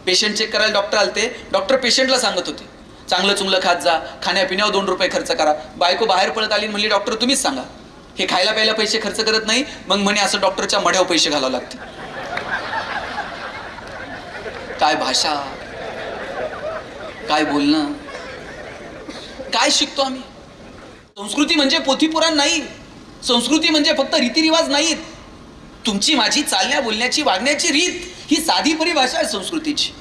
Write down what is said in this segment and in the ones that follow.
Patient check करायला doctor आलते. Doctor पेशंटला सांगत होते, चांगलं चुंगलं खात जा, खाण्यापिण्यावर 2 रुपये खर्च करा. बायको बाहेर पळत आली, म्हणली डॉक्टर तुम्हीच सांगा, हे खायला प्यायला पैसे खर्च करत नाही. मग म्हणे असं डॉक्टरच्या मढ्यावर पैसे घालावं लागते. काय भाषा, काय बोलणं, काय शिकतो आम्ही? संस्कृती म्हणजे पोथीपुराण नाही. संस्कृती म्हणजे फक्त रीतिरिवाज नाहीत. तुमची माझी चालण्या बोलण्याची वागण्याची रीत ही साधी परिभाषा आहे संस्कृतीची.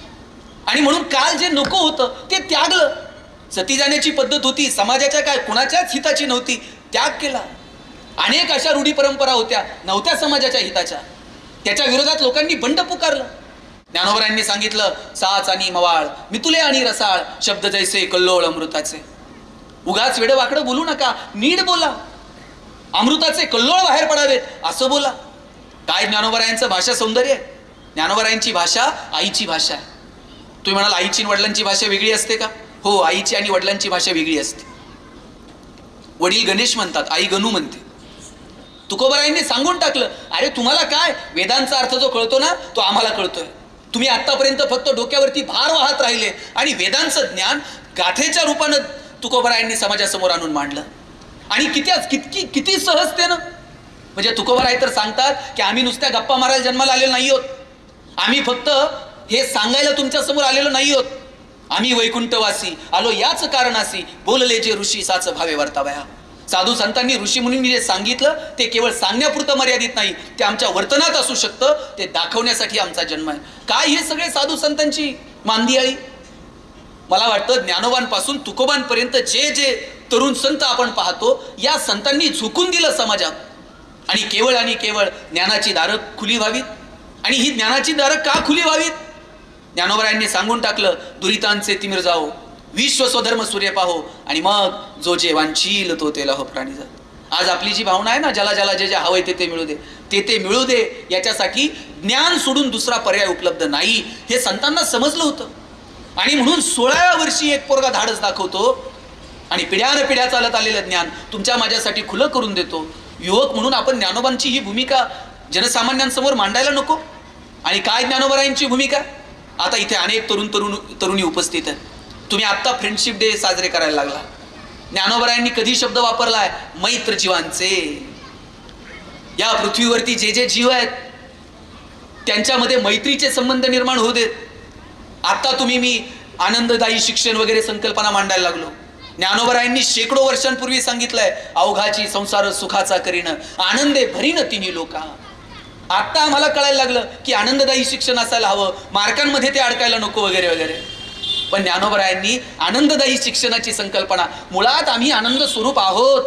आणि म्हणून काल जे नको होतं ते त्यागलं. सती जाण्याची पद्धत होती, समाजाच्या काय कुणाच्याच हिताची नव्हती, त्याग केला. अनेक अशा रूढी परंपरा होत्या, नव्हत्या समाजाच्या हिताच्या, त्याच्या विरोधात लोकांनी बंड पुकारलं. ज्ञानोबरांनी सांगितलं, साच आणि मवाळ, मितुले आणि रसाळ, शब्द जैसे कल्लोळ अमृताचे. उगाच वेड वाकडं बोलू नका, नीट बोला. अमृताचे कल्लोळ बाहेर पडावेत असं बोला. काय ज्ञानोबरायांचं भाषा सौंदर्य आहे. ज्ञानोबरायांची भाषा आईची भाषा आहे. तुम्ही म्हणाल आईची आणि वडिलांची भाषा वेगळी असते का? हो, आईची आणि वडिलांची भाषा वेगळी असते. वडील गणेश म्हणतात, आई गणू म्हणते. तुकोबरायांनी सांगून टाकलं, अरे तुम्हाला काय, वेदांचा अर्थ जो कळतो ना तो आम्हाला कळतोय. तुम्ही आतापर्यंत फक्त डोक्यावरती भार वाहत राहिले आणि वेदांचं ज्ञान गाथेच्या रूपानं तुकोबरायांनी समाजासमोर आणून मांडलं. आणि किती सहजतेनं. म्हणजे तुकोबराय तर सांगतात की आम्ही नुसत्या गप्पा मारायला जन्माला आलेलो नाही आहोत, आम्ही फक्त हे सांगायला तुमच्या समोर आलेलो नाही आहोत. आम्ही वैकुंठवासी आलो याच कारणासी, बोलले जे ऋषी साच भावे वर्तावया. साधू संतांनी ऋषी मुनींनी जे सांगितलं ते केवळ सांगण्यापुरतं मर्यादित नाही, ते आमच्या वर्तनात असू शकतं, ते दाखवण्यासाठी आमचा जन्म आहे. काय हे सगळे साधू संतांची मांदियाळी. मला वाटतं ज्ञानोबांपासून तुकोबांपर्यंत जे जे तरुण संत आपण पाहतो, या संतांनी झुकून दिलं समाजात. आणि केवळ ज्ञानाची दारं खुली व्हावीत. आणि ही ज्ञानाची दारं का खुली व्हावीत? ज्ञानोबरायांनी सांगून टाकलं, दुरितांचे तिमिर जाओ, विश्व स्वधर्म सूर्य पाहो, आणि मग जो जे वांछील तो ते लहो प्राणी जात. आज आपली जी भावना आहे ना, ज्याला ज्याला जे जे हवंय ते मिळू दे, ते मिळू दे, याच्यासाठी ज्ञान सोडून दुसरा पर्याय उपलब्ध नाही, हे संतांना समजलं होतं. आणि म्हणून 16व्या वर्षी एक पोरगा धाडस दाखवतो आणि पिढ्यान पिढ्या चालत आलेलं ज्ञान तुमच्या माझ्यासाठी खुलं करून देतो. युवक म्हणून आपण ज्ञानोबांची ही भूमिका जनसामान्यांसमोर मांडायला नको. आणि काय ज्ञानोबरायांची भूमिका? आता इथे अनेक तरुणी उपस्थित आहेत. तुम्ही आत्ता फ्रेंडशिप डे साजरे करायला लागला. ज्ञानोबरायांनी कधी शब्द वापरलाय? मैत्र जीवांचे. या पृथ्वीवरती जे जे जीव आहेत त्यांच्यामध्ये मैत्रीचे संबंध निर्माण होऊ देत. आता मी आनंददायी शिक्षण वगैरे संकल्पना मांडायला लागलो. ज्ञानोबरायांनी शेकडो वर्षांपूर्वी सांगितलंय, अवघाची संसार सुखाचा करीन, आनंदे भरीन तिन्ही लोका. आता आम्हाला कळायला लागलं की आनंददायी शिक्षण असायला हवं, मार्कांमध्ये ते अडकायला नको वगैरे वगैरे. पण ज्ञानोबरायांनी आनंददायी शिक्षणाची संकल्पना, मुळात आम्ही आनंद स्वरूप आहोत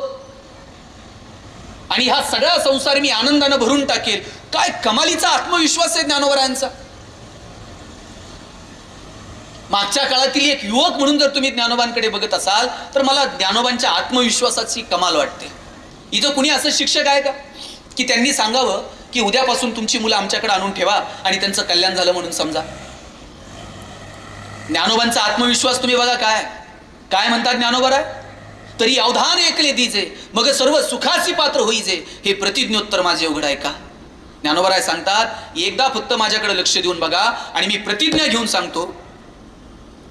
आणि हा सगळा संसार मी आनंदानं भरून टाकेल. काय कमालीचा आत्मविश्वास आहे ज्ञानोबरायांचा. मागच्या काळातील एक युवक म्हणून जर तुम्ही ज्ञानोबांकडे बघत असाल तर मला ज्ञानोबांच्या आत्मविश्वासाची कमाल वाटते. इथं कुणी असं शिक्षक आहे का की त्यांनी सांगावं की उद्यापासून तुमची मुलं आमच्याकडे आणून ठेवा आणि त्यांचं कल्याण झालं म्हणून समजा? ज्ञानोबांचा आत्मविश्वास तुम्ही बघा, काय म्हणतात ज्ञानोबराय? तरी अवधान ऐकले दीजे, मग सर्व सुखाची पात्र होईजे, हे प्रतिज्ञोत्तर माझे उघड आहे का. ज्ञानोबराय सांगतात, एकदा फक्त माझ्याकडे लक्ष देऊन बघा आणि मी प्रतिज्ञा घेऊन सांगतो,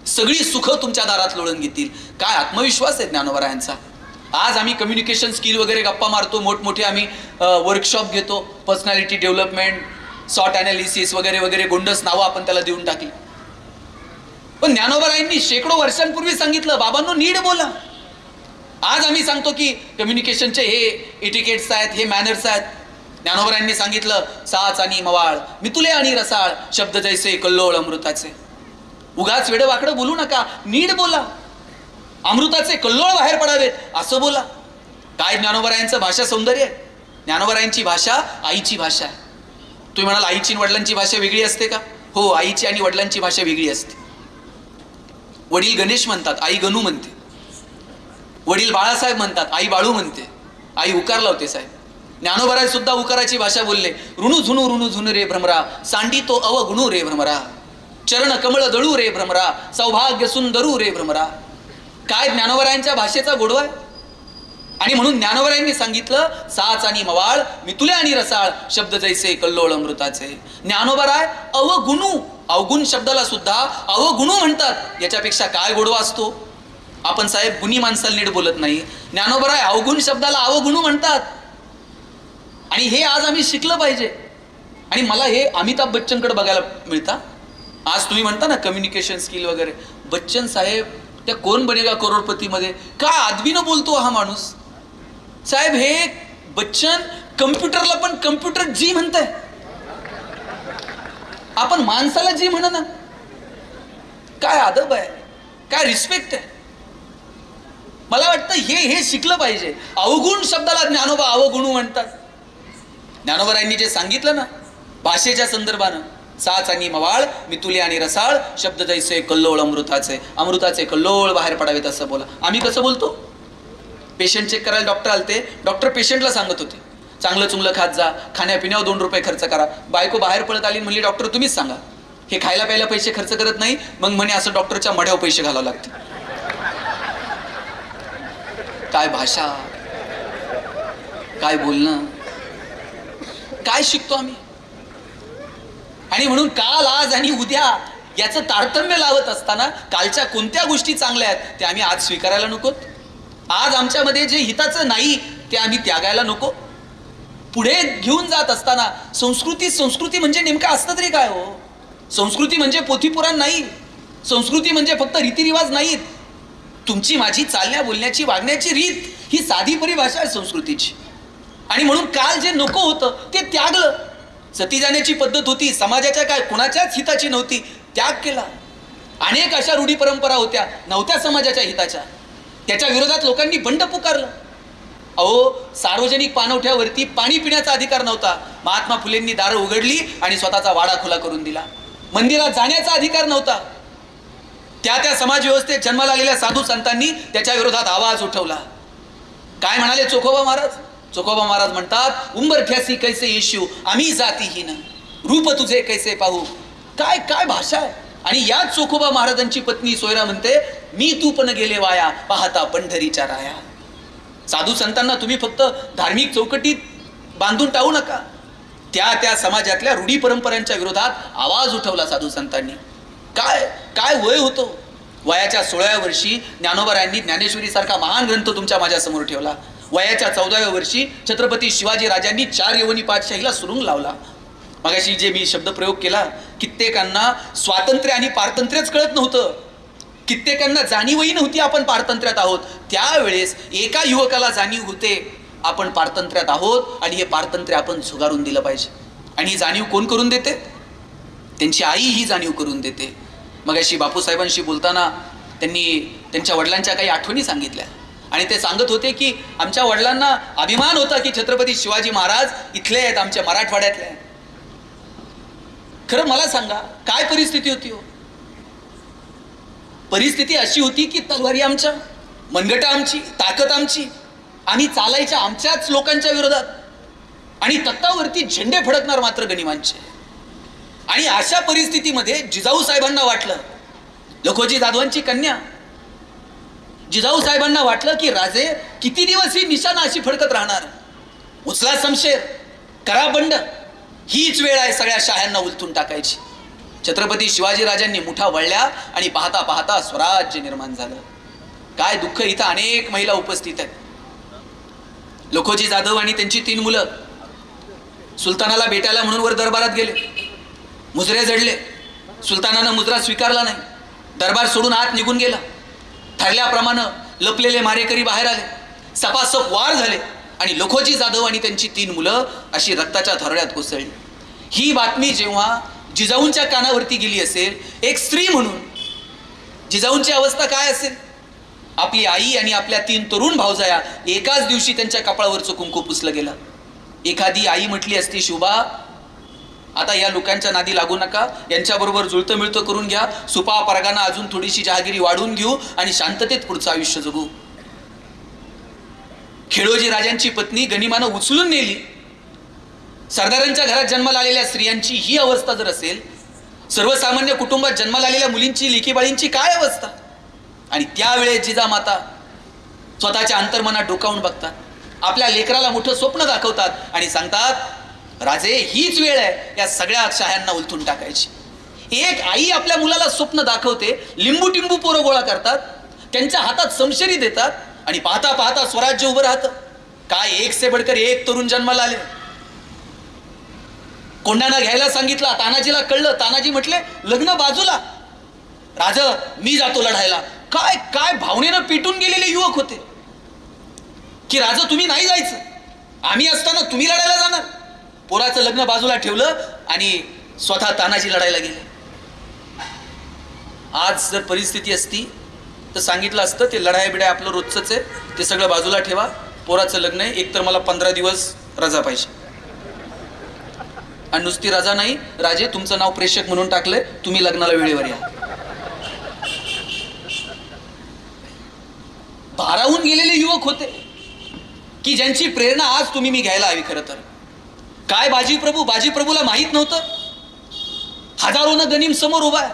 सगळी सुख तुमच्या दारात लोळून घेतील. काय आत्मविश्वास आहे ज्ञानोबरायांचा. आज आम्ही कम्युनिकेशन स्किल वगैरे गप्पा मारतो, मोठमोठे आम्ही वर्कशॉप घेतो, पर्सनॅलिटी डेव्हलपमेंट, सॉट ॲनालिसिस वगैरे वगैरे, गोंडस नावं आपण त्याला देऊन टाकली. पण ज्ञानोबरायांनी शेकडो वर्षांपूर्वी सांगितलं, बाबांनो नीट बोला. आज आम्ही सांगतो की कम्युनिकेशनचे हे इटिकेट्स आहेत, हे मॅनर्स आहेत. ज्ञानोबरायांनी सांगितलं, साच आणि मवाळ, मितुले आणि रसाळ, शब्द जैसे कल्लोळ अमृताचे. उगाच वेड वाकडं बोलू नका, नीट बोला. अमृताचे कल्लोळ बाहेर पडावेत असं बोला. काय ज्ञानोबरायांचं भाषा सौंदर्य आहे. ज्ञानोबरायांची भाषा आईची भाषा आहे. तुम्ही म्हणाल आईची आणि वडिलांची भाषा वेगळी असते का? हो, आईची आणि वडिलांची भाषा वेगळी असते. वडील गणेश म्हणतात, आई गणू म्हणते. वडील बाळासाहेब म्हणतात, आई बाळू म्हणते. आई उकार लावते साहेब. ज्ञानोबराय सुद्धा उकाराची भाषा बोलले. ऋणू झुनू रे भ्रमरा, सांडी तो अवगुणू रे भ्रमरा, चरण कमळ दळू रे भ्रमरा, सौभाग्य सुंदरू रे भ्रमरा. काय ज्ञानोबरायांच्या भाषेचा गोडवा आहे. आणि म्हणून ज्ञानोबरायांनी सांगितलं, साच आणि मवाळ, मितुले आणि रसाळ, शब्द जैसे कल्लोळ अमृताचे. ज्ञानोबराय अवगुणू अवगुण शब्दाला सुद्धा अवगुणू म्हणतात. याच्यापेक्षा काय गोडवा असतो? आपण साहेब गुणी माणसाला नीट बोलत नाही. ज्ञानोबराय अवगुण शब्दाला अवगुणू म्हणतात. आणि हे आज आम्ही शिकलं पाहिजे. आणि मला हे अमिताभ बच्चनकडे बघायला मिळतं. आज तुम्ही म्हणता ना कम्युनिकेशन स्किल वगैरे, बच्चन साहेब त्या कोण बनेगा करोडपती मध्ये काय आदबीनं बोलतो हा माणूस. साहेब हे बच्चन कम्प्युटरला पण कम्प्युटर जी म्हणताय, आपण माणसाला जी म्हणा ना. काय अदब आहे, काय रिस्पेक्ट आहे. मला वाटतं हे शिकलं पाहिजे. अवगुण शब्दाला ज्ञानोबा अवगुणू म्हणतात. ज्ञानोबरायांनी जे सांगितलं ना भाषेच्या संदर्भानं, साच आणि मवाळ मितुले आणि रसाळ शब्द जैसे कल्लोळ अमृताचे, अमृताचे कल्लोळ बाहेर पडावेत असं बोला. आम्ही कसं बोलतो? पेशंट चेक करायला डॉक्टर आलते, डॉक्टर पेशंटला सांगत होते चांगलं चुंगलं खात जा, खाण्यापिण्यावर 2 रुपये खर्च करा. बायको बाहेर पळत आली म्हणली डॉक्टर तुम्हीच सांगा, हे खायला प्यायला पैसे खर्च करत नाही. मग म्हणे असं डॉक्टरच्या मढ्यावर पैसे घालावं लागते. काय भाषा, काय बोलणं, काय शिकतो आम्ही. आणि म्हणून काल आज आणि उद्या याचं तारतम्य लावत असताना कालच्या कोणत्या गोष्टी चांगल्या आहेत ते आम्ही आज स्वीकारायला नको. आज आमच्यामध्ये जे हिताचं नाही ते आम्ही त्यागायला नको. पुढे घेऊन जात असताना संस्कृती म्हणजे नेमकं असतं तरी काय हो? संस्कृती म्हणजे पोथीपुराण नाही. संस्कृती म्हणजे फक्त रीतिरिवाज नाहीत. तुमची माझी चालण्या बोलण्याची वागण्याची रीत ही साधी परिभाषा आहे संस्कृतीची. आणि म्हणून काल जे नको होतं ते त्यागलं. सती जाण्याची पद्धत होती, समाजाच्या काय कुणाच्याच हिताची नव्हती, त्याग केला. अनेक अशा रूढी परंपरा होत्या नव्हत्या समाजाच्या हिताच्या, त्याच्या विरोधात लोकांनी बंड पुकारलं. अहो सार्वजनिक पाणवठ्यावरती पाणी पिण्याचा अधिकार नव्हता, महात्मा फुलेंनी दारं उघडली आणि स्वतःचा वाडा खुला करून दिला. मंदिरात जाण्याचा अधिकार नव्हता, त्या समाज व्यवस्थेत जन्माला आलेल्या साधू संतांनी त्याच्या विरोधात आवाज उठवला. काय म्हणाले चोखोबा महाराज? चोखोबा महाराज म्हणतात उंबरठ्यासी कैसे येशू आम्ही जातीहीन, रूप तुझे कैसे पाहू. काय काय भाषा आहे. आणि याच चोखोबा महाराजांची पत्नी सोयरा म्हणते मी तू पण गेले वाया पाहता पंढरीच्या राया. साधू संतांना तुम्ही फक्त धार्मिक चौकटीत बांधून टाळू नका. त्या समाजातल्या रूढी परंपरांच्या विरोधात आवाज उठवला साधू संतांनी. काय काय वय होतं. वयाच्या 16व्या वर्षी ज्ञानोबरायांनी ज्ञानेश्वरी सारखा महान ग्रंथ तुमच्या माझ्या समोर ठेवला. वयाच्या 14व्या वर्षी छत्रपती शिवाजी राजांनी 4 यवनी पातशाहीला सुरुंग लावला. मगाशी जे मी शब्द प्रयोग केला, कित्येकांना स्वातंत्र्य आणि पारतंत्र्यच कळत नव्हतं, कित्येकांना जाणीवही नव्हती आपण पारतंत्र्यात आहोत. त्यावेळेस एका युवकाला जाणीव होते आपण पारतंत्र्यात आहोत आणि हे पारतंत्र्य आपण झुगारून दिलं पाहिजे. आणि ही जाणीव कोण करून देते? त्यांची आई ही जाणीव करून देते. मगाशी बापूसाहेबांशी बोलताना त्यांनी त्यांच्या वडिलांच्या काही आठवणी सांगितल्या आणि ते सांगत होते की आमच्या वडिलांना अभिमान होता की छत्रपती शिवाजी महाराज इथले आहेत, आमच्या मराठवाड्यातले आहेत. खरं मला सांगा काय परिस्थिती होती हो? परिस्थिती अशी होती की तलवारी आमच्या, मनगटा आमची, ताकद आमची, आम्ही चालायच्या आमच्याच लोकांच्या विरोधात आणि तत्तावरती झेंडे फडकणार मात्र गनिमांचे. आणि अशा परिस्थितीमध्ये जिजाऊ साहेबांना वाटलं, लखोजी जाधवांची कन्या, जिजाऊ साहेबांना वाटलं की राजे किती दिवस ही निशाणा अशी फडकत राहणार. उचला शमशेर, करा बंड, हीच वेळ आहे सगळ्या शाह्यांना उलथून टाकायची. छत्रपती शिवाजी राजांनी मुठा वळल्या आणि पाहता पाहता स्वराज्य निर्माण झालं. काय दुःख, इथं अनेक महिला उपस्थित आहेत. लखोजी जाधव आणि त्यांची 3 मुलं सुलतानाला भेटायला म्हणून वर दरबारात गेले. मुजरे जडले. सुलतानानं मुजरा स्वीकारला नाही. दरबार सोडून आत निघून गेला. ठरल्याप्रमाणे लपलेले मारेकरी बाहेर आले. सपासप वार झाले आणि लखोजी जाधव आणि त्यांची 3 मुलं अशी रक्ताच्या थरोड्यात कोसळली. ही बातमी जेव्हा जिजाऊंच्या कानावरती गेली असेल, एक स्त्री म्हणून जिजाऊंची अवस्था काय असेल? आपली आई आणि आपल्या 3 तरुण भावजाया एकाच दिवशी त्यांच्या कपाळावरचं कुंकू पुसलं गेलं. एखादी आई म्हटली असती शुभा आता या लोकांच्या नादी लागू नका, यांच्याबरोबर जुळतं मिळतं करून घ्या, सुपा परगाना अजून थोडीशी जहागिरी वाढवून घेऊ आणि शांततेत पुढचं आयुष्य जगू. खेडोजी राजांची पत्नी गनिमानं उचलून नेली. सरदारांच्या घरात जन्माला आलेल्या स्त्रियांची ही अवस्था जर असेल, सर्वसामान्य कुटुंबात जन्माला आलेल्या मुलींची, लेकीबाळींची काय अवस्था? आणि त्यावेळेस जिजामाता स्वतःच्या अंतर्मनात डोकावून बघतात, आपल्या लेकराला मोठं स्वप्न दाखवतात आणि सांगतात राजे हीच वेळ आहे या सगळ्या शाह्यांना उलथून टाकायची. एक आई आपल्या मुलाला स्वप्न दाखवते, लिंबू टिंबू पोरं गोळा करतात, त्यांच्या हातात समशेरी देतात आणि पाहता पाहता स्वराज्य उभं राहतं. काय एक से बडकर एक तरुण जन्माला आले. कोंडाणा घ्यायला सांगितला, तानाजीला कळलं. तानाजी म्हटले लग्न बाजूला, राजा मी जातो लढायला. काय काय भावनेनं पेटून गेलेले युवक होते की राजा तुम्ही नाही जायचं, आम्ही असताना तुम्ही लढायला जाणार. पोराचं लग्न बाजूला ठेवलं आणि स्वतः तानाजी लढायला गेले. आज जर परिस्थिती असती तर सांगितलं असतं ते लढाई बिडाय आपलं रोजच आहे, ते सगळं बाजूला ठेवा, पोराचं लग्न आहे, एक तर मला 15 दिवस रजा पाहिजे. आणि नुसती रजा नाही, राजे तुमचं नाव प्रेषक म्हणून टाकलंय, तुम्ही लग्नाला वेळेवर या. भारावून गेलेले युवक होते की ज्यांची प्रेरणा आज तुम्ही मी घ्यायला हवी. खरं तर काय बाजीप्रभूला माहित नव्हतं हजारोनं गनिम समोर उभा आहे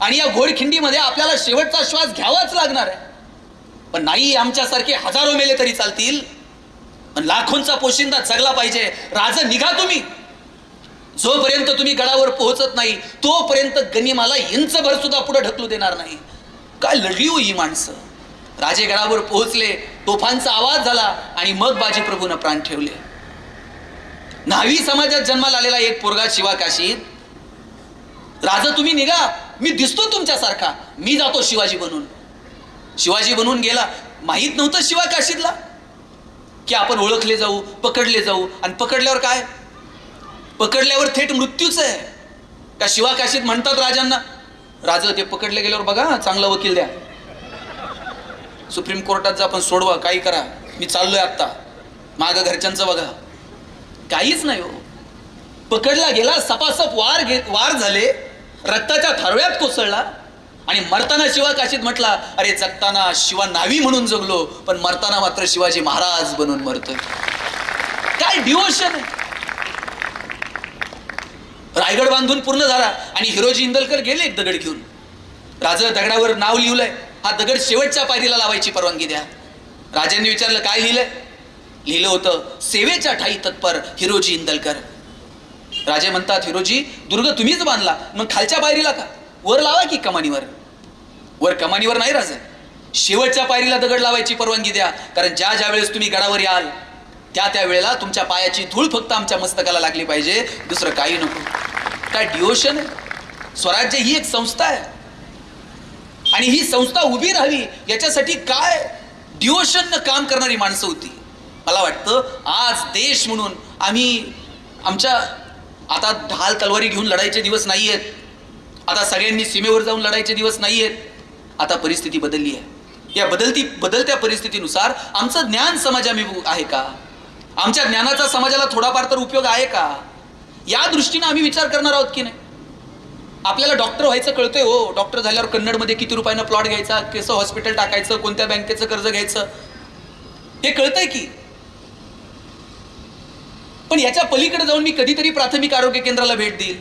आणि या घोडखिंडीमध्ये आपल्याला शेवटचा श्वास घ्यावाच लागणार आहे. पण नाही, आमच्यासारखे हजारो मेले तरी चालतील, पण लाखोंचा पोशिंदा जगला पाहिजे. राजा निघा तुम्ही. जोपर्यंत तुम्ही गडावर पोहोचत नाही तोपर्यंत गनिमाला इंचभर सुद्धा पुढे ढकलू देणार नाही. काय लढली हो ही माणसं. राजे गडावर पोहोचले, तोफांचा आवाज झाला आणि मग बाजीप्रभूनं प्राण ठेवले. न्हावी समाजात जन्माला आलेला एक पोरगा शिवा काशीत, राजा तुम्ही निघा, मी दिसतो तुमच्यासारखा, मी जातो शिवाजी बनून. शिवाजी बनून गेला. माहित नव्हतं शिवा काशीतला की आपण ओळखले जाऊ, पकडले जाऊ. आणि पकडल्यावर काय, पकडल्यावर थेट मृत्यूच आहे का. शिवा काशीत म्हणतात राजांना, राजा ते पकडले गेल्यावर बघा चांगला वकील द्या, सुप्रीम कोर्टात जा, पण सोडवा, काही करा, मी चाललोय आत्ता, मागं घरच्यांचं बघा. काहीच नाही हो. पकडला गेला, सपासप वार झाले, रक्ताच्या थारोळ्यात कोसळला आणि मरताना शिवा काशीत म्हटला, अरे जगताना शिवा नावी म्हणून जगलो, पण मरताना मात्र शिवाजी महाराज बनून मरतोय. काय डिवोशन आहे. रायगड बांधून पूर्ण झाला आणि हिरोजी इंदलकर गेले एक दगड घेऊन. राजा दगडावर नाव लिहिलंय, हा दगड शेवटच्या पायरीला लावायची परवानगी द्या. राजांनी विचारलं काय लिहिलंय. लिहिलं होतं सेवेच्या ठाई तत्पर हिरोजी इंदलकर. राजे म्हणतात, हिरोजी दुर्ग तुम्हीच बांधला, मग खालच्या पायरीला का, वर लावा की कमानीवर. वर कमानीवर नाही राजा, शेवटच्या पायरीला दगड लावायची परवानगी द्या, कारण ज्या ज्या वेळेस तुम्ही गडावर याल त्या वेळेला तुमच्या पायाची धूळ फक्त आमच्या मस्तकाला लागली पाहिजे, दुसरं काही नको. काय डिओशन आहे. स्वराज्य ही एक संस्था आहे आणि ही संस्था उभी राहावी याच्यासाठी काय डिओशननं काम करणारी माणसं होती. मला वाटतं आज देश म्हणून आम्ही आमच्या आता ढाल तलवारी घेऊन लढायचे दिवस नाही आहेत, आता सगळ्यांनी सीमेवर जाऊन लढायचे दिवस नाही आहेत. आता परिस्थिती बदलली आहे. या बदलत्या परिस्थितीनुसार आमचं ज्ञान समाजाभिमुख आहे का, आमच्या ज्ञानाचा समाजाला थोडाफार तर उपयोग आहे का, या दृष्टीने आम्ही विचार करणार आहोत की नाही. आपल्याला डॉक्टर व्हायचं कळतंय हो, डॉक्टर झाल्यावर कन्नडमध्ये किती रुपयानं प्लॉट घ्यायचा, कसं हॉस्पिटल टाकायचं, कोणत्या बँकेचं कर्ज घ्यायचं, हे कळतंय की. पण याच्या पलीकडे जाऊन मी कधीतरी प्राथमिक आरोग्य केंद्राला भेट देईल,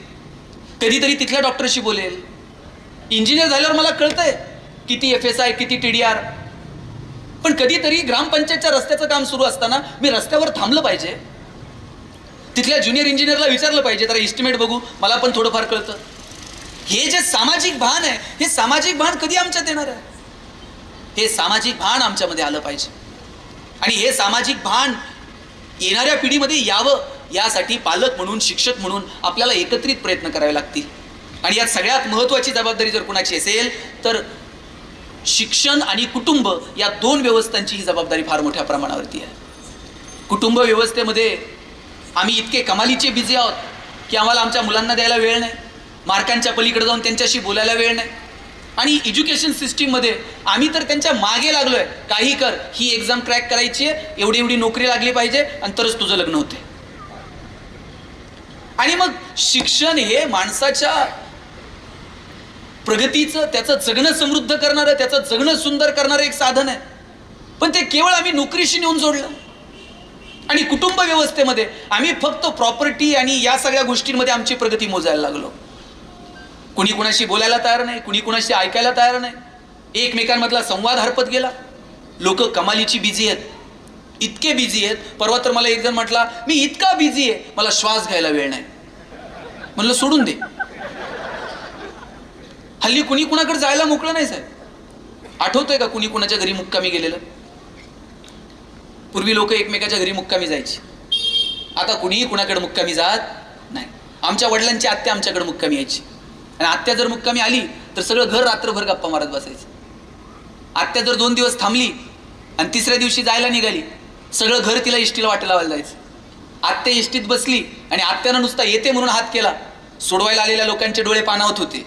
कधीतरी तिथल्या डॉक्टरशी बोलेल. इंजिनियर झाल्यावर मला कळतंय किती FSI, किती TDR. पण कधीतरी ग्रामपंचायतच्या रस्त्याचं काम सुरू असताना मी रस्त्यावर थांबलं पाहिजे, तिथल्या ज्युनियर इंजिनियरला विचारलं पाहिजे, जरा इस्टिमेट बघू, मला पण थोडंफार कळतं. हे जे सामाजिक भान आहे, हे सामाजिक भान कधी आमच्यात येणार आहे. हे सामाजिक भान आमच्यामध्ये आलं पाहिजे आणि हे सामाजिक भान येणाऱ्या पिढीमध्ये यावं यासाठी पालक म्हणून, शिक्षक म्हणून आपल्याला एकत्रित प्रयत्न करावे लागतील. आणि यात सगळ्यात महत्त्वाची जबाबदारी जर कुणाची असेल तर शिक्षण आणि कुटुंब या दोन व्यवस्थांची ही जबाबदारी फार मोठ्या प्रमाणावरती आहे. कुटुंब व्यवस्थेमध्ये आम्ही इतके कमालीचे बिझी आहोत की आम्हाला आमच्या मुलांना द्यायला वेळ नाही, मार्कांच्या पलीकडे जाऊन त्यांच्याशी बोलायला वेळ नाही. आणि एज्युकेशन सिस्टीममध्ये आम्ही तर त्यांच्या मागे लागलोय, काही कर, ही एक्झाम क्रॅक करायची आहे, एवढी एवढी नोकरी लागली पाहिजे आणि तरच तुझं लग्न होते. आणि मग शिक्षण हे माणसाच्या प्रगतीचं, त्याचं जगणं समृद्ध करणारं, त्याचं जगणं सुंदर करणारं एक साधन आहे. पण ते केवळ आम्ही नोकरीशी नेऊन जोडलं. आणि कुटुंब व्यवस्थेमध्ये आम्ही फक्त प्रॉपर्टी आणि या सगळ्या गोष्टींमध्ये आमची प्रगती मोजायला लागलो. कुणी कुणाशी बोलायला तयार नाही, कुणी कुणाशी ऐकायला तयार नाही, एकमेकांमधला संवाद हरपत गेला. लोक कमालीची बिझी आहेत, इतके बिझी आहेत. परवा तर मला एक जण म्हटला, मी इतका बिझी आहे मला श्वास घ्यायला वेळ नाही. म्हणलं सोडून दे, हल्ली कुणी कुणाकडे जायला मोकळं नाही साहेब. आठवतंय का कुणी कुणाच्या घरी मुक्कामी गेलेलं? पूर्वी लोक एकमेकाच्या घरी मुक्कामी जायची. आता कुणीही कुणाकडे मुक्कामी जात नाही. आमच्या वडिलांची आत्या आमच्याकडे मुक्कामी यायची आणि आत्या जर मुक्कामी आली तर सगळं घर रात्रभर गप्पा मारत बसायचं. आत्या जर 2 दिवस थांबली आणि तिसऱ्या दिवशी जायला निघाली, सगळं घर तिला इष्टीला वाट लावायला जायचं. आत्या इष्टीत बसली आणि आत्यानं नुसता येते म्हणून हात केला, सोडवायला आलेल्या लोकांचे डोळे पाणावत होते.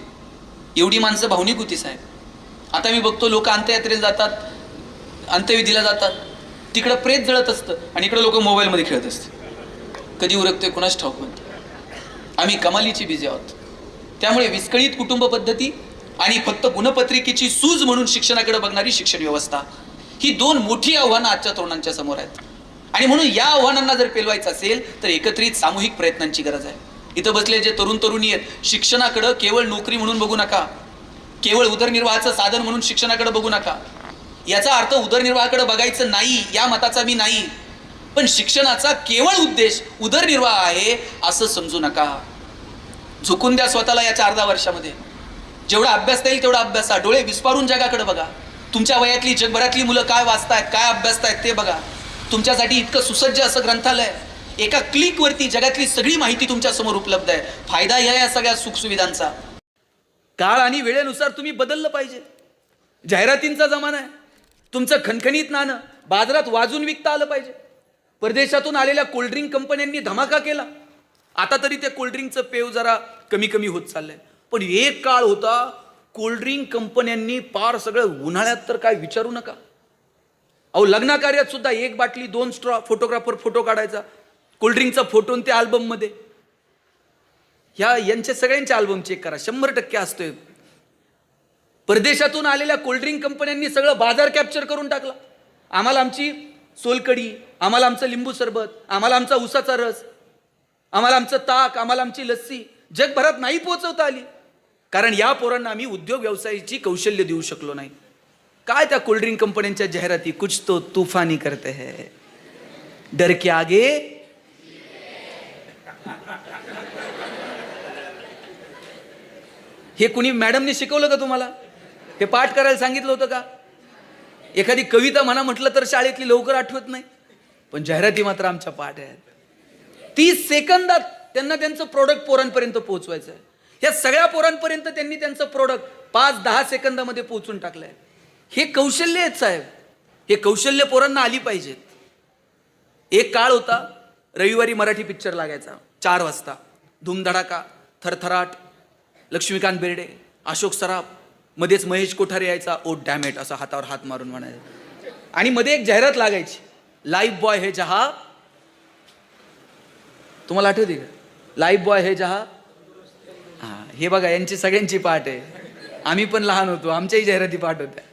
एवढी माणसं भावनिक होती साहेब. आता मी बघतो लोक अंत्ययात्रेला जातात, अंत्यविधीला जातात, तिकडं प्रेत जळत असतं आणि इकडं लोक मोबाईलमध्ये खेळत असतात. कधी उरकते कुणाच ठाऊक म्हणते. आम्ही कमालीची बिझी आहोत. त्यामुळे विस्कळीत कुटुंब पद्धती आणि फक्त गुणपत्रिकेची सूज म्हणून शिक्षणाकडे बघणारी शिक्षण व्यवस्था, ही 2 मोठी आव्हानं आजच्या तरुणांच्या समोर आहेत. आणि म्हणून या आव्हानांना जर पेलवायचं असेल तर एकत्रित सामूहिक प्रयत्नांची गरज आहे. इथं बसले जे तरुण तरुणी आहेत, शिक्षणाकडं केवळ नोकरी म्हणून बघू नका, केवळ उदरनिर्वाहाचं साधन म्हणून शिक्षणाकडे बघू नका. याचा अर्थ उदरनिर्वाहाकडे बघायचं नाही या मताचा मी नाही, पण शिक्षणाचा केवळ उद्देश उदरनिर्वाह आहे असं समजू नका. झुकून द्या स्वतःला याच्या अर्ध्या वर्षामध्ये. जेवढा अभ्यासता येईल तेवढा अभ्यासा. डोळे विस्पारून जगाकडे बघा. तुमच्या वयातली जगभरातली मुलं काय वाचतायत, काय अभ्यासतायत ते बघा. तुमच्यासाठी इतकं सुसज्ज असं ग्रंथालय, एका क्लिकवरती जगातली सगळी माहिती तुमच्या समोर उपलब्ध आहे. फायदा या सगळ्या सुखसुविधांचा. काळ आणि वेळेनुसार तुम्ही बदललं पाहिजे. जाहिरातींचा जमाना आहे. तुमचं खणखणीत नाणं बाजारात वाजून विकता आलं पाहिजे. परदेशातून आलेल्या कोल्ड्रिंक कंपन्यांनी धमाका केला. आता तरी ते कोल्ड्रिंकचं पेव जरा कमी कमी होत चाललंय. पण एक काळ होता कोल्ड्रिंक कंपन्यांनी पार सगळं, उन्हाळ्यात तर काय विचारू नका. अहो लग्नाकार्यात सुद्धा 1 बाटली 2 स्ट्रॉ, फोटोग्राफर फोटो काढायचा, कोल्ड्रिंकचा फोटो ते अल्बममध्ये. यांचे सगळ्यांचे अल्बम चेक करा, 100% असतोय. परदेशातून आलेल्या कोल्ड्रिंक कंपन्यांनी सगळं बाजार कॅप्चर करून टाकला. आम्हाला आमची सोलकडी, आम्हाला आमचं लिंबू सरबत, आम्हाला आमचा उसाचा रस, आम्हाला आमचं ताक, आम्हाला आमची लस्सी जगभरात नाही पोहोचवता आली. कारण या पोरांना आम्ही उद्योग व्यवसायाची कौशल्य देऊ शकलो नाही. काय त्या कोल्ड्रिंक कंपन्यांच्या जाहिराती, कुछ तो तूफानी करते हैं, डर के आगे. हे कुणी मॅडमने शिकवलं का तुम्हाला? हे पाठ करायला सांगितलं होतं का? एखादी कविता म्हणा म्हटलं तर शाळेतली लवकर आठवत नाही, पण जाहिराती मात्र आमच्या पाठ आहेत. 30 सेकंदात त्यांना त्यांचं प्रोडक्ट पोरांपर्यंत पोहोचवायचं आहे. या सगळ्या पोरांपर्यंत त्यांनी त्यांचं प्रोडक्ट 5-10 सेकंदामध्ये पोहोचून टाकलंय. हे कौशल्य आहेत साहेब. हे कौशल्य पोरांना आली पाहिजेत. एक काळ होता, रविवारी मराठी पिक्चर लागायचा 4 वाजता. धूमधडाका, थरथराट, लक्ष्मीकांत बेर्डे, अशोक सराफ, मध्येच महेश कोठारे यायचा, ओ डॅमेट असं हातावर हात मारून म्हणायचं. आणि मध्ये एक जाहिरात लागायची, लाईफ बॉय है जहा. तुम्हाला आठवते का? लाईफ बॉय है जहा. हा, हे बघा यांची सगळ्यांची पाठ आहे. आम्ही पण लहान होतो, आमच्याही जाहिराती पाठ होत्या.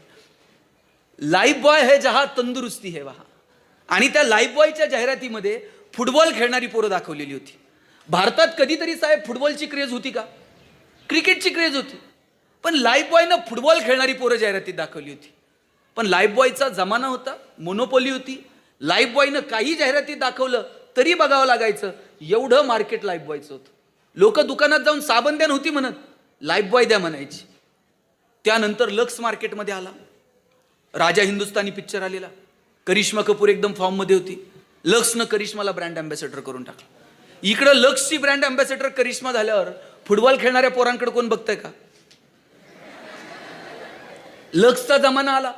लाईफ बॉय है जहा तंदुरुस्ती है वहा. आणि त्या लाईफ बॉयच्या जाहिरातीमध्ये फुटबॉल खेळणारी पोरं दाखवलेली होती. भारतात कधीतरी साहेब फुटबॉलची क्रेज होती का? क्रिकेटची क्रेज होती. पण लाईफ बॉयनं फुटबॉल खेळणारी पोरं जाहिरातीत दाखवली होती. पण लाईफ बॉयचा जमाना होता, मोनोपोली होती. लाईफ बॉयनं काही जाहिरातीत दाखवलं तरी बघावं लागायचं, एवढं मार्केट लाईफ बॉयचं होतं. लोक दुकानात जाऊन साबण द्या नव्हती म्हणत, लाईफ बॉय द्या म्हणायची. त्यानंतर लक्स मार्केटमध्ये आला. राजा हिंदुस्तानी पिक्चर आलेला. करिश्मा कपूर एकदम फॉर्ममध्ये होती. लक्सनं करिश्माला ब्रँड अँबॅसेडर करून टाकलं. इकडं लक्सची ब्रँड अँबॅसेडर करिश्मा झाल्यावर फुटबॉल खेळणाऱ्या पोरांकडे कोण बघतंय का? लक्सचा जमाना आला.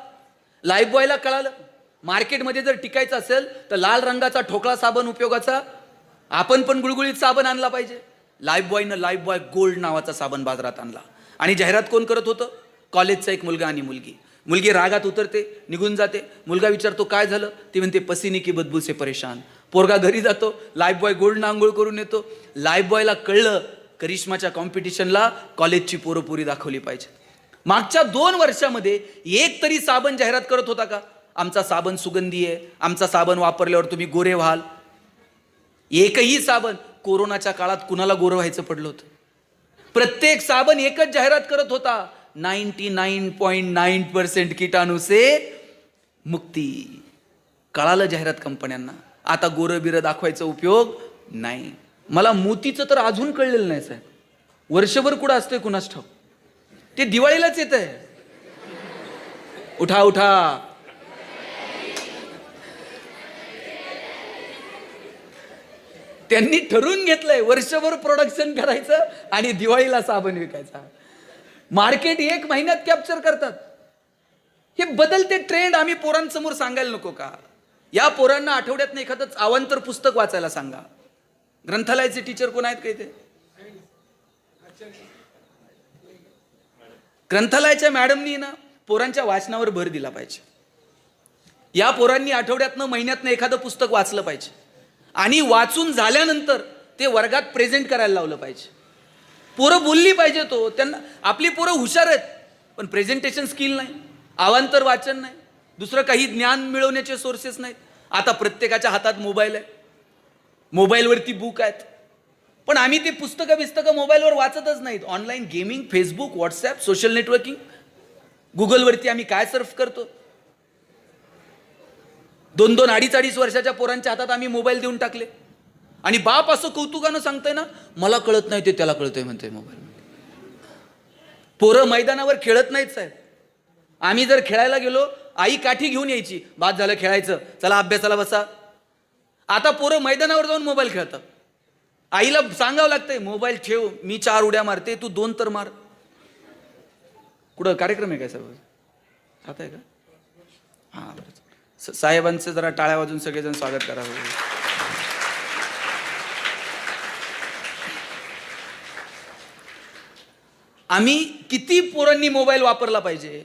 लाईफ बॉयला कळालं मार्केटमध्ये जर टिकायचं असेल तर लाल रंगाचा ठोकळा साबण उपयोगाचा, आपण पण गुळगुळीत साबण आणला पाहिजे. लाईफ बॉयनं लाईफ बॉय गोल्ड नावाचा साबण बाजारात आणला. आणि जाहिरात कोण करत होतं? कॉलेजचा एक मुलगा आणि मुलगी. मुलगी रागात उतरते, निघून जाते. मुलगा विचारतो काय झालं? ती म्हणते पसीने की बदबू से परेशान. पोरगा घरी जातो, लाईफ बॉय गोल्ड आंघोळ करून येतो. लाईफ बॉयला कळलं करिश्माच्या कॉम्पिटिशनला कॉलेजची पोरपुरी दाखवली पाहिजे. मागच्या 2 वर्षामध्ये एक तरी साबण जाहिरात करत होता का? आमचा साबण सुगंधी आहे, आमचा साबण वापरल्यावर तुम्ही गोरे व्हाल. एकही साबण कोरोनाच्या काळात कुणाला गोरं व्हायचं पडलं होतं? प्रत्येक साबण एकच जाहिरात करत होता, 99.9% कीटाणू से मुक्ती. कळालं जाहिरात कंपन्यांना, आता गोरं बिरं दाखवायचा उपयोग नाही. मला मोतीचं तर अजून कळलेलं नाही साहेब, वर्षभर कुठं असतंय कुणास ठाऊक. ते दिवाळीलाच येत आहे. उठा उठा. त्यांनी ठरवून घेतलंय वर्षभर प्रोडक्शन करायचं आणि दिवाळीला साबण विकायचा. मार्केट 1 महिन्यात कॅप्चर करतात. हे बदलते ट्रेंड आम्ही पोरांसमोर सांगायला नको का? या पोरांना आठवड्यात एखादं अवांतर पुस्तक वाचायला सांगा. ग्रंथालयाचे टीचर कोण आहेत काही ते? ग्रंथालयाच्या मॅडमनी ना पोरांच्या वाचनावर भर दिला पाहिजे. या पोरांनी आठवड्यातनं महिन्यातनं एखादं पुस्तक वाचलं पाहिजे आणि वाचून झाल्यानंतर ते वर्गात प्रेझेंट करायला लावलं पाहिजे. पोरं बोलली पाहिजे. तो त्यांना आपली पोरं हुशार आहेत पण प्रेझेंटेशन स्किल नाही, अवांतर वाचन नाही, दुसरं काही ज्ञान मिळवण्याचे सोर्सेस नाहीत. आता प्रत्येकाच्या हातात मोबाईल आहे, मोबाईलवरती बुक आहेत, पण आम्ही ते पुस्तकं मोबाईलवर वाचतच नाहीत. Online gaming, Facebook, WhatsApp, social networking, गुगलवरती आम्ही काय सर्फ करतो. 2-2, 2.5 वर्षाच्या पोरांच्या हातात आम्ही मोबाईल देऊन टाकले आणि बाप असं कौतुकानं सांगतंय ना, मला कळत नाही ते त्याला कळतंय म्हणते मोबाईल. पोरं मैदानावर खेळत नाहीत साहेब. आम्ही जर खेळायला गेलो, आई काठी घेऊन यायची, बाद झालं खेळायचं, चला अभ्यासाला बसा. आता पोरं मैदानावर जाऊन मोबाईल खेळतात. आईला सांगावं लागतंय मोबाईल ठेव, मी 4 उड्या मारते, तू 2 तर मार. कुठं कार्यक्रम आहे काय सर्व? आता आहे का? हां, साहेबांचं जरा टाळ्या वाजून सगळेजण स्वागत करा. आम्ही किती पोरांनी मोबाईल वापरला पाहिजे,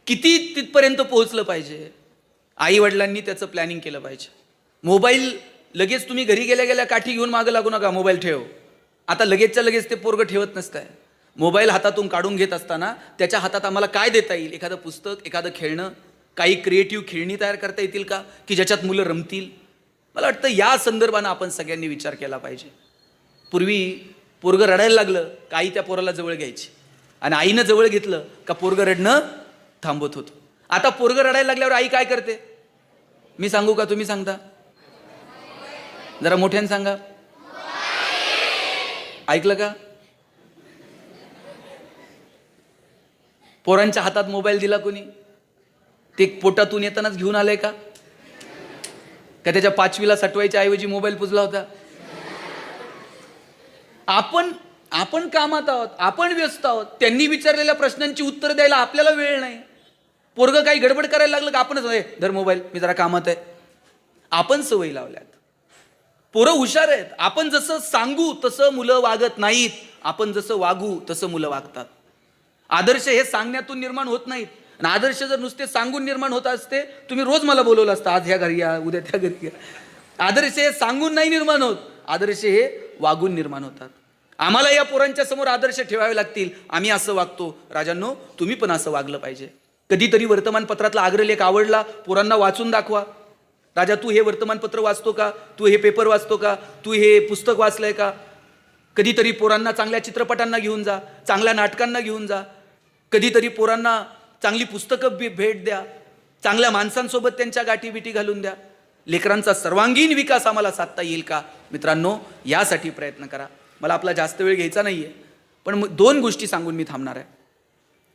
किती तिथपर्यंत पोहोचलं पाहिजे, आई वडिलांनी त्याचं प्लॅनिंग केलं पाहिजे. मोबाईल लगेच तुम्ही घरी गेल्या गेल्या काठी घेऊन मागं लागू नका, मोबाईल ठेव. आता लगेचच्या लगेच ते पोरगं ठेवत नसतंय. मोबाईल हातातून काढून घेत असताना त्याच्या हातात आम्हाला काय देता येईल, एखादं पुस्तक, एखादं खेळणं, काही क्रिएटिव्ह खेळणी तयार करता येतील का की ज्याच्यात मुलं रमतील. मला वाटतं या संदर्भानं आपण सगळ्यांनी विचार केला पाहिजे. पूर्वी पोरगं रडायला लागलं का आई त्या पोराला जवळ घ्यायची आणि आईनं जवळ घेतलं का पोरगं रडणं थांबत होतं. आता पोरगं रडायला लागल्यावर आई काय करते? मी सांगू का तुम्ही सांगता? जरा मोठ्याने सांगा. ऐकलं का? पोरांच्या हातात मोबाईल दिला कोणी? ते पोटातून येतानाच घेऊन आलंय का त्याच्या 5वीला सटवायच्या ऐवजी मोबाईल पुजला होता? आपण कामात आहोत, आपण व्यस्त आहोत. त्यांनी विचारलेल्या प्रश्नांची उत्तर द्यायला आपल्याला वेळ नाही. पोरगं काही गडबड करायला लागलं का आपणच धर मोबाईल, मी जरा कामात आहे. आपण सवयी लावल्यात. पोरं हुशार आहेत. आपण जसं सांगू तसं मुलं वागत नाहीत, आपण जसं वागू तसं मुलं वागतात. आदर्श हे सांगण्यातून निर्माण होत नाहीत. आणि आदर्श जर नुसते सांगून निर्माण होत असते, तुम्ही रोज मला बोलवलं असतं, आज ह्या घरी या, उद्या त्या घरी या. आदर्श हे सांगून नाही निर्माण होत, आदर्श हे वागून निर्माण होतात. आम्हाला या पोरांच्या समोर आदर्श ठेवावे लागतील. आम्ही असं वागतो, राजांनो तुम्ही पण असं वागलं पाहिजे. कधीतरी वर्तमानपत्रातला अग्रलेख आवडला, पोरांना वाचून दाखवा. राजा तू हे वर्तमानपत्र वाचतो का? तू हे पेपर वाचतो का? तू हे पुस्तक वाचलंय का? कधीतरी पोरांना चांगल्या चित्रपटांना घेऊन जा, चांगल्या नाटकांना घेऊन जा. कधीतरी पोरांना चांगली पुस्तकं भेट द्या. चांगल्या माणसांसोबत त्यांच्या गाठीबिटी घालून द्या. लेकरांचा सर्वांगीण विकास आम्हाला साधता येईल का? मित्रांनो, यासाठी प्रयत्न करा. मला आपला जास्त वेळ घ्यायचा नाहीये, पण 2 गोष्टी सांगून मी थांबणार आहे.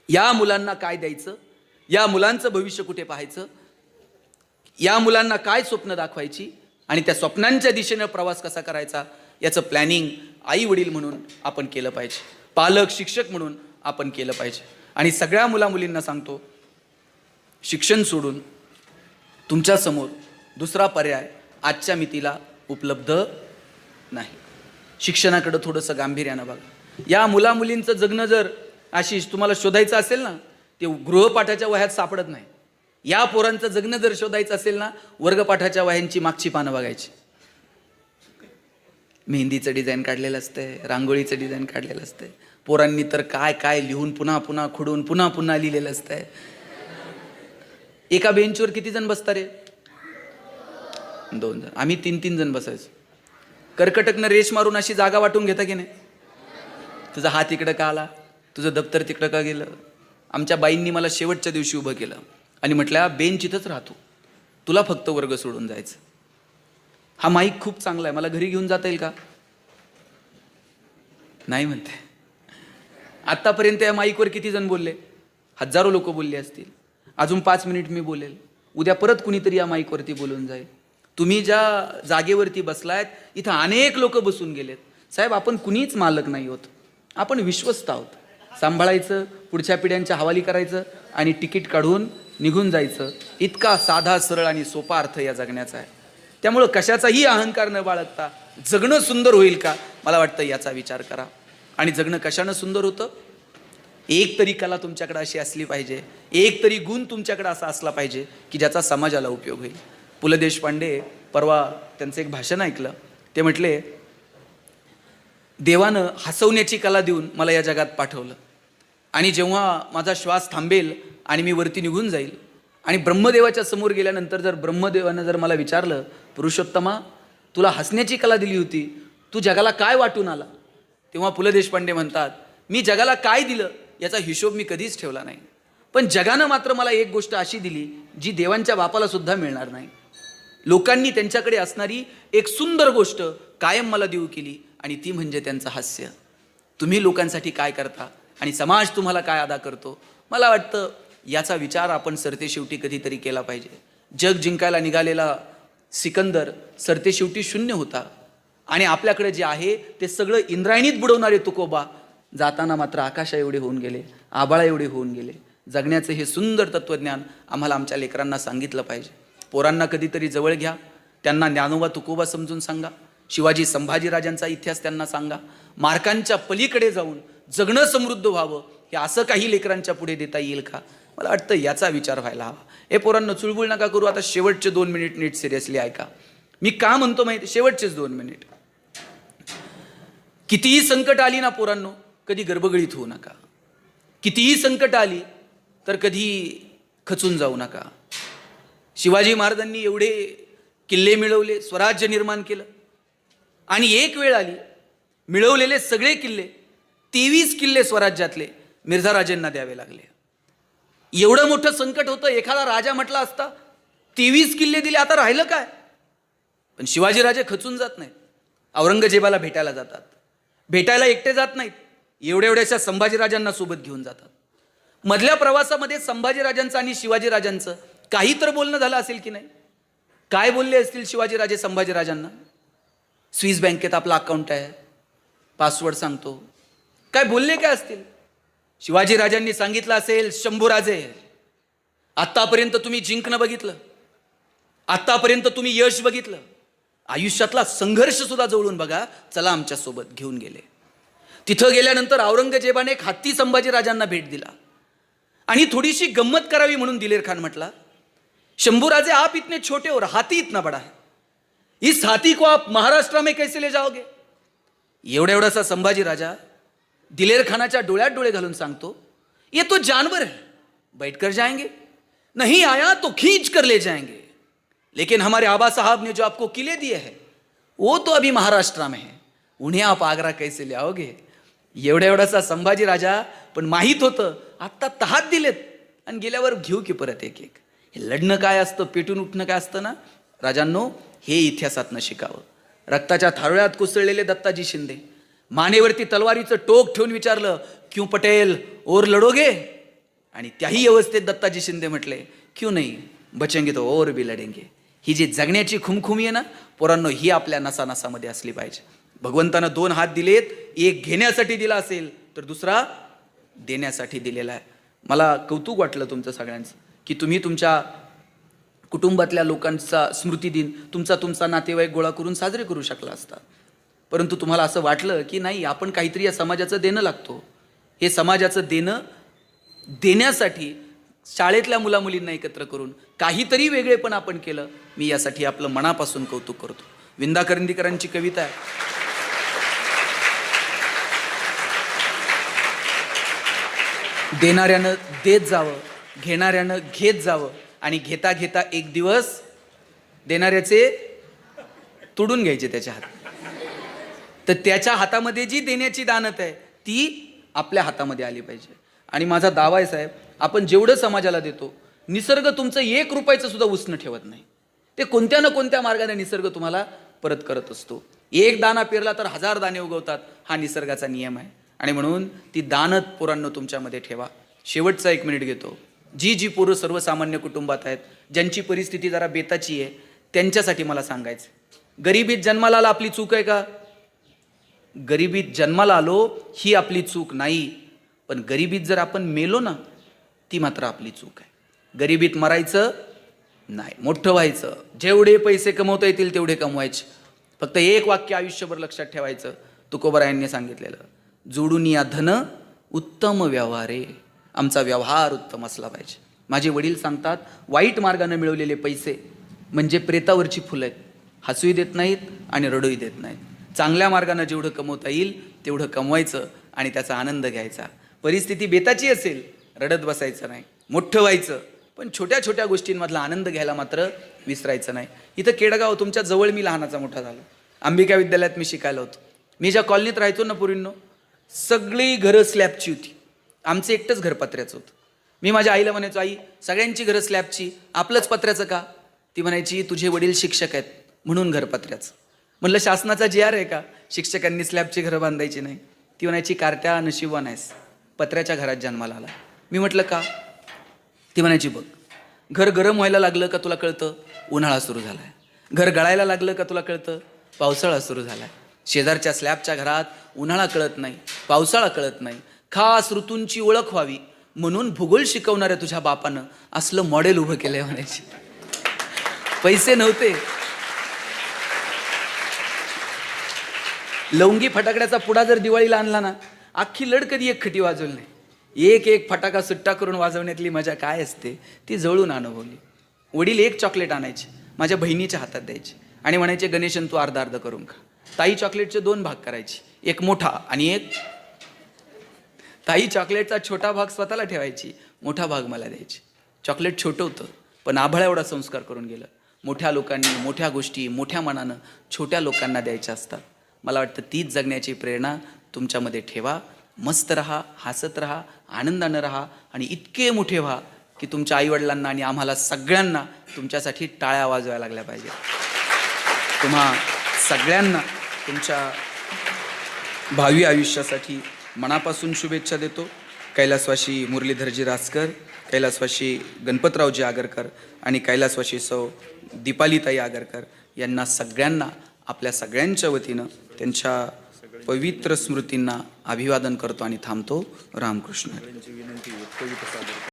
या मुलांना काय द्यायचं, या मुलांचं भविष्य कुठे पाहायचं, या मुलांना काय स्वप्न दाखवायची आणि त्या स्वप्नांच्या दिशेने प्रवास कसा करायचा, याचं प्लॅनिंग आई वडील म्हणून आपण केलं पाहिजे, पालक शिक्षक म्हणून आपण केलं पाहिजे. आणि सगळ्या मुलींना सांगतो, शिक्षण सोडून तुमच्यासमोर दुसरा पर्याय आजच्या मितीला उपलब्ध नाही. शिक्षणाकडे थोडंसं गांभीर्यानं बघा. या मुलींचं जगणं जर आशिष तुम्हाला शोधायचं असेल ना, ते गृहपाठाच्या वह्यात सापडत नाही. या पोरांचं जगणं जर शोधायचं असेल ना, वर्गपाठाच्या वह्यांची मागची पानं बघायची. मेहंदीचं डिझाईन काढलेलं असतंय, रांगोळीचं डिझाईन काढलेलं असतंय. पोरांनी तर काय काय लिहून पुन्हा पुन्हा खुडून पुन्हा पुन्हा लिहिलेलं असतंय. एका बेंचवर किती जण बसतात रे? 2 जण. आम्ही 3-3 जण बसायचो. कर्कटकनं रेष मारून अशी जागा वाटून घेता की नाही? तुझा हात इकडं का आला, तुझं दप्तर तिकडं का गेलं? आमच्या बाईंनी मला शेवटच्या दिवशी उभं केलं आणि म्हटलं बेंच इथंच राहतो, तुला फक्त वर्ग सोडून जायचं. हा माईक खूप चांगला आहे, मला घरी घेऊन जाता येईल का? नाही म्हणते. आत्तापर्यंत या माईकवर किती जण बोलले? हजारो लोक बोलले असतील. अजून 5 मिनिट मी बोलेल. उद्या परत कुणीतरी या माईकवरती बोलून जाईल. तुम्ही ज्या जागेवरती बसलायत इथं अनेक लोक बसून गेलेत. साहेब, आपण कुणीच मालक नाही होत, आपण विश्वस्त आहोत. सांभाळायचं, पुढच्या पिढ्यांच्या हवाली करायचं आणि तिकीट काढून निघून जायचं. इतका साधा, सरळ आणि सोपा अर्थ या जगण्याचा आहे. त्यामुळं कशाचाही अहंकार न बाळगता जगणं सुंदर होईल का, मला वाटतं याचा विचार करा. आणि जगणं कशानं सुंदर होतं? एक तरी कला तुमच्याकडे अशी असली पाहिजे, एक तरी गुण तुमच्याकडे असा असला पाहिजे की ज्याचा समाजाला उपयोग होईल. पु ल देशपांडे, परवा त्यांचं एक भाषण ऐकलं. ते म्हटले, देवानं हसवण्याची कला देऊन मला या जगात पाठवलं आणि जेव्हा माझा श्वास थांबेल आणि मी वरती निघून जाईल आणि ब्रह्मदेवाच्या समोर गेल्यानंतर जर ब्रह्मदेवानं जर मला विचारलं, पुरुषोत्तमा, तुला हसण्याची कला दिली होती, तू जगाला काय वाटून आला? तेव्हा पु ल देशपांडे म्हणतात, मी जगाला काय दिलं याचा हिशोब मी कधीच ठेवला नाही, पण जगानं मात्र मला एक गोष्ट अशी दिली जी देवांच्या बापाला सुद्धा मिळणार नाही. लोकांनी त्यांच्याकडे असणारी एक सुंदर गोष्ट कायम मला देऊ केली आणि ती म्हणजे त्यांचं हास्य. तुम्ही लोकांसाठी काय करता आणि समाज तुम्हाला काय अदा करतो, मला वाटतं याचा विचार आपण सरतेशेवटी कधीतरी केला पाहिजे. जग जिंकायला निघालेला सिकंदर सरतेशेवटी शून्य होता आणि आपल्याकडे जे आहे ते सगळं इंद्रायणीत बुडवणारे तुकोबा जाताना मात्र आकाशा एवढे होऊन गेले, आबाळा एवढे होऊन गेले. जगण्याचं हे सुंदर तत्त्वज्ञान आम्हाला आमच्या लेकरांना सांगितलं पाहिजे. पोरांना कधीतरी जवळ घ्या, त्यांना ज्ञानोबा तुकोबा समजून सांगा, शिवाजी संभाजीराजांचा इतिहास त्यांना सांगा. मार्कांच्या पलीकडे जाऊन जगणं समृद्ध व्हावं हे असं काही लेकरांच्या पुढे देता येईल का? मला वाटतं याचा विचार व्हायला हवा. हे पोरांना चुळबुळ नका करू. आता शेवटचे 2 मिनिट नीट सिरियसली ऐका. मी का म्हणतो माहिती? शेवटचेच 2 मिनिट. कितीही संकट आली ना पोरांनो, कधी गर्भगळीत होऊ नका. कितीही संकट आली तर कधी खचून जाऊ नका. शिवाजी महाराजांनी एवढे किल्ले मिळवले, स्वराज्य निर्माण केलं आणि एक वेळ आली मिळवलेले सगळे किल्ले 23 किल्ले स्वराज्यातले मिर्झा राजेंना द्यावे लागले. एवढं मोठं संकट होतं. एखादा राजा म्हटला असता 23 किल्ले दिले, आता राहिलं काय? पण शिवाजीराजे खचून जात नाहीत. औरंगजेबाला भेटायला जातात. भेटायला एकटे जात नाहीत, एवढ्याशा संभाजीराजांना सोबत घेऊन जातात. मधल्या प्रवासामध्ये संभाजीराजांचं आणि शिवाजीराजांचं काही तर बोलणं झालं असेल की नाही? काय बोलले असतील शिवाजीराजे संभाजीराजांना? स्विस बँकेत आपला अकाउंट आहे, पासवर्ड सांगतो. काय बोलले काय असतील? शिवाजीराजांनी सांगितलं असेल, शंभूराजे, आत्तापर्यंत तुम्ही जिंकणं बघितलं, आत्तापर्यंत तुम्ही यश बघितलं, आयुष्यातला संघर्ष सुद्धा जवळून बघा, चला आमच्या सोबत. घेऊन गेले. तिथं गेल्यानंतर औरंगजेबाने एक हत्ती संभाजीराजांना भेट दिला आणि थोडीशी गंमत करावी म्हणून दिलेर खान म्हटला, शंभूराजे, आप इतने छोटे और हाथी इतना बड़ा है, इस हाथी को आप महाराष्ट्र में कैसे ले जाओगे? एवढासा संभाजी राजा दिलेर खानाच्या डोळ्यात डोळे घालून सांगतो, ये तो जानवर है, बैठ कर जाएंगे, नहीं आया तो खींच कर ले जाएंगे, लेकिन हमारे आबा साहब ने जो आपको किले दिए हैं वो तो अभी महाराष्ट्र में है, उन्हें आप आगरा कैसे ले आओगे? एवढासा संभाजी राजा, पण माहीत होतं आत्ता तहात दिलेत आणि गेल्यावर घेऊ की परत एक एक. हे लढणं काय असतं, पेटून उठणं काय असतं ना राजांनो, हे इतिहासातनं शिकावं. रक्ताच्या थारोळ्यात कोसळलेले दत्ताजी शिंदे मानेवरती तलवारीचं टोक ठेवून विचारलं, क्यों पटेल और लढोगे? आणि त्याही अवस्थेत दत्ताजी शिंदे म्हटले, क्यों नाही, बचेंगे तो और भी लढेंगे. ही जी जगण्याची खुमखुमी आहे ना पोरांनो, ही आपल्या नसानसामध्ये असली पाहिजे. भगवंतानं 2 हात दिलेत, एक घेण्यासाठी दिला असेल तर दुसरा देण्यासाठी दिलेला आहे. मला कौतुक वाटलं तुमचं सगळ्यांचं की तुम्ही तुमच्या कुटुंबातल्या लोकांचा स्मृती दिन तुमचा नातेवाईक गोळा करून साजरे करू शकला असता. परंतु तुम्हाला असं वाटलं की नाही, आपण काहीतरी या समाजाचं देणं लागतो. हे समाजाचं देणं देण्यासाठी शाळेतल्या मुलामुलींना एकत्र करून काहीतरी वेगळेपण आपण केलं. मी यासाठी आपलं मनापासून कौतुक करतो. विंदा करंदीकरांची कविता आहे, देणाऱ्यानं देत जावं, घेणाऱ्यानं घेत जावं आणि घेता घेता एक दिवस देणाऱ्याचे तोडून घ्यायचे त्याच्या हात. तर त्याच्या हातामध्ये जी देण्याची दानत आहे ती आपल्या हातामध्ये आली पाहिजे. आणि माझा दावा आहे साहेब, आपण जेवढं समाजाला देतो, निसर्ग तुमचं 1 रुपयाचं सुद्धा उसणं ठेवत नाही. ते कोणत्या ना कोणत्या मार्गाने निसर्ग तुम्हाला परत करत असतो. 1 दाणा पेरला तर 1000 दाणे उगवतात, हा निसर्गाचा नियम आहे. आणि म्हणून ती दानत पोरांनो तुमच्यामध्ये ठेवा. शेवटचा 1 मिनिट घेतो. जी पोरं सर्वसामान्य कुटुंबात आहेत, ज्यांची परिस्थिती जरा बेताची आहे, त्यांच्यासाठी मला सांगायचं, गरिबीत जन्माला आला आपली चूक आहे का? गरिबीत जन्माला आलो ही आपली चूक नाही, पण गरिबीत जर आपण मेलो ना, ती मात्र आपली चूक आहे. गरिबीत मरायचं नाही, मोठं व्हायचं. जेवढे पैसे कमवता येतील तेवढे कमवायचे. फक्त एक वाक्य आयुष्यभर लक्षात ठेवायचं, तुकोबरायांनी सांगितलेलं, जोडून या धन उत्तम व्यवहारे. आमचा व्यवहार उत्तम असला पाहिजे. माझे वडील सांगतात, वाईट मार्गाने मिळवलेले पैसे म्हणजे प्रेतावरची फुलं आहेत, हसूही देत नाहीत आणि रडूही देत नाहीत. चांगल्या मार्गाने जेवढं कमवता येईल तेवढं कमवायचं आणि त्याचा आनंद घ्यायचा. परिस्थिती बेताची असेल, रडत बसायचं नाही, मोठं व्हायचं, पण छोट्या छोट्या गोष्टींमधला आनंद घ्यायला मात्र विसरायचं नाही. इथं केडगाव तुमच्या जवळ मी लहानाचा मोठा झालो. अंबिका विद्यालयात मी शिकायला होतो. मी ज्या कॉलनीत राहायचो ना पूर्वींनो, सगळी घरं स्लॅबची होती. आमचं एकटंच घर पत्र्याचं होतं. मी माझ्या आईला म्हणायचो, आई सगळ्यांची घरं स्लॅबची, आपलंच पत्र्याचं का? ती म्हणायची, तुझे वडील शिक्षक आहेत म्हणून घर पत्र्याचं. म्हणलं शासनाचा GR आहे का शिक्षकांनी स्लॅबची घरं बांधायची नाही? ती म्हणायची, कार्ट्या नशिबवान आहेस, पत्र्याच्या घरात जन्माला आला. मी म्हटलं का? ती म्हणायची, बघ घर गरम व्हायला लागलं का तुला कळतं उन्हाळा सुरू झाला आहे, घर गळायला लागलं का तुला कळतं पावसाळा सुरू झाला आहे. शेजारच्या स्लॅबच्या घरात उन्हाळा कळत नाही, पावसाळा कळत नाही. खास ऋतूंची ओळख व्हावी म्हणून भूगोल शिकवणाऱ्या तुझ्या बापानं असलं मॉडेल उभं केलंय म्हणायची. पैसे नव्हते. लवंगी फटाकड्याचा पुडा जर दिवाळीला आणला ना, अख्खी लड कधी एक खटी वाजवली नाही. एक फटाका सुट्टा करून वाजवण्यातली मजा काय असते ती जवळून अनुभवली. वडील एक चॉकलेट आणायचे, माझ्या बहिणीच्या हातात द्यायचे आणि म्हणायचे, गणेशन तू अर्धा अर्धा करून खा. ताई चॉकलेटचे 2 भाग करायची, एक मोठा आणि एक. ताई चॉकलेटचा छोटा भाग स्वतःला ठेवायची, मोठा भाग मला द्यायची. चॉकलेट छोटं होतं पण आभाळा एवढा संस्कार करून गेलं. मोठ्या लोकांनी मोठ्या गोष्टी मोठ्या मनानं छोट्या लोकांना द्यायच्या असतात. मला वाटतं तीच जगण्याची प्रेरणा तुमच्यामध्ये ठेवा. मस्त रहा, हसत रहा, आनंदानं रहा आणि इतके मोठे व्हा की तुमच्या आईवडिलांना आणि आम्हाला सगळ्यांना तुमच्यासाठी टाळ्या वाजवायला लागल्या पाहिजे. तुम्हा सगळ्यांना तुमच्या भावी आयुष्यासाठी मनापासून शुभेच्छा देतो. कैलासवासी मुरलीधरजी रासकर, कैलासवासी गणपतरावजी आगरकर आणि कैलासवासी सौ दीपालीताई आगरकर यांना सगळ्यांना आपल्या सगळ्यांच्या वतीनं त्यांच्या पवित्र स्मृतींना अभिवादन करतो आणि थांबतो. रामकृष्ण.